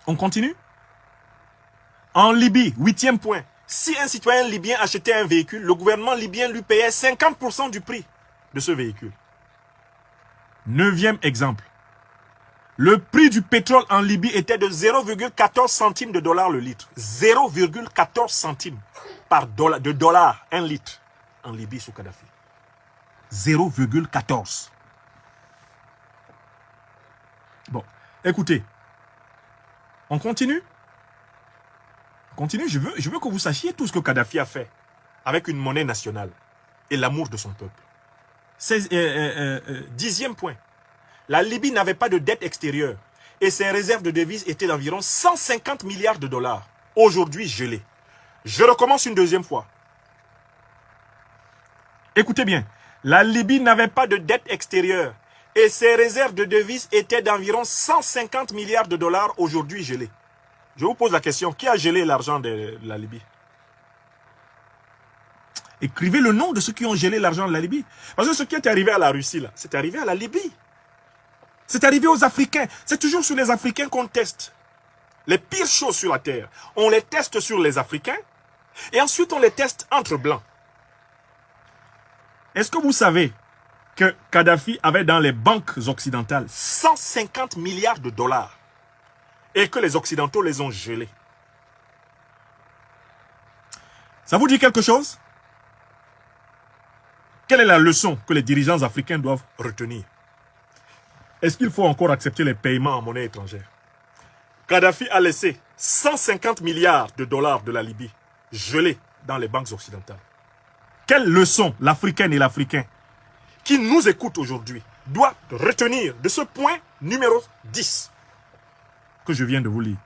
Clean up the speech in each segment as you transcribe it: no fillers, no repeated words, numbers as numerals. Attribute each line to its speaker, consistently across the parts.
Speaker 1: On continue? En Libye, 8e point. Si un citoyen libyen achetait un véhicule, le gouvernement libyen lui payait 50% du prix de ce véhicule. 9e exemple. Le prix du pétrole en Libye était de 0,14 centimes de dollars le litre. 0,14 centimes de dollars un litre en Libye sous Kadhafi. 0,14. Bon, écoutez. On continue? On continue. Je veux que vous sachiez tout ce que Kadhafi a fait avec une monnaie nationale et l'amour de son peuple. 10e point. La Libye n'avait pas de dette extérieure et ses réserves de devises étaient d'environ 150 milliards de dollars. Aujourd'hui gelées. Je recommence une deuxième fois. Écoutez bien. La Libye n'avait pas de dette extérieure et ses réserves de devises étaient d'environ 150 milliards de dollars aujourd'hui gelées. Je vous pose la question, qui a gelé l'argent de la Libye? Écrivez le nom de ceux qui ont gelé l'argent de la Libye. Parce que ce qui est arrivé à la Russie, là, c'est arrivé à la Libye. C'est arrivé aux Africains. C'est toujours sur les Africains qu'on teste. Les pires choses sur la terre. On les teste sur les Africains et ensuite on les teste entre Blancs. Est-ce que vous savez que Kadhafi avait dans les banques occidentales 150 milliards de dollars et que les Occidentaux les ont gelés? Ça vous dit quelque chose? Quelle est la leçon que les dirigeants africains doivent retenir? Est-ce qu'il faut encore accepter les paiements en monnaie étrangère? Kadhafi a laissé 150 milliards de dollars de la Libye gelés dans les banques occidentales. Quelle leçon l'Africaine et l'Africain qui nous écoute aujourd'hui doit retenir de ce point numéro 10 que je viens de vous lire?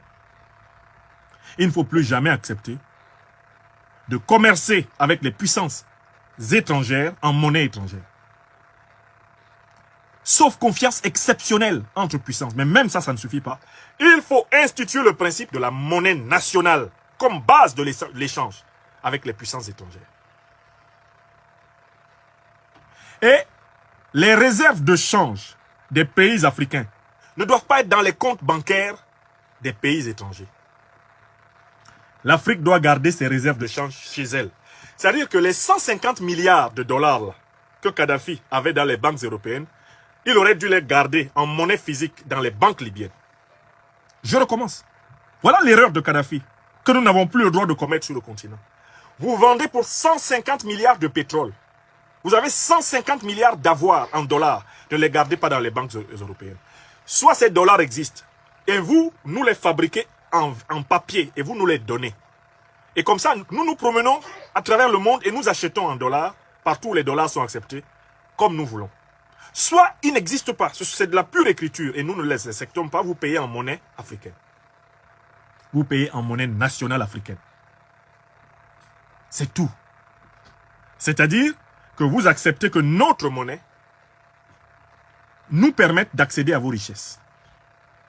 Speaker 1: Il ne faut plus jamais accepter de commercer avec les puissances étrangères en monnaie étrangère. Sauf confiance exceptionnelle entre puissances. Mais même ça, ça ne suffit pas. Il faut instituer le principe de la monnaie nationale comme base de l'échange avec les puissances étrangères. Et les réserves de change des pays africains ne doivent pas être dans les comptes bancaires des pays étrangers. L'Afrique doit garder ses réserves de change chez elle. C'est-à-dire que les 150 milliards de dollars là, que Kadhafi avait dans les banques européennes, il aurait dû les garder en monnaie physique dans les banques libyennes. Je recommence. Voilà l'erreur de Kadhafi que nous n'avons plus le droit de commettre sur le continent. Vous vendez pour 150 milliards de pétrole. Vous avez 150 milliards d'avoirs en dollars. Ne les gardez pas dans les banques européennes. Soit ces dollars existent et vous, nous les fabriquez en papier et vous nous les donnez. Et comme ça, nous nous promenons à travers le monde et nous achetons en dollars, partout où les dollars sont acceptés, comme nous voulons. Soit ils n'existent pas, c'est de la pure écriture et nous ne les acceptons pas, vous payez en monnaie africaine. Vous payez en monnaie nationale africaine. C'est tout. C'est-à-dire que vous acceptez que notre monnaie nous permette d'accéder à vos richesses.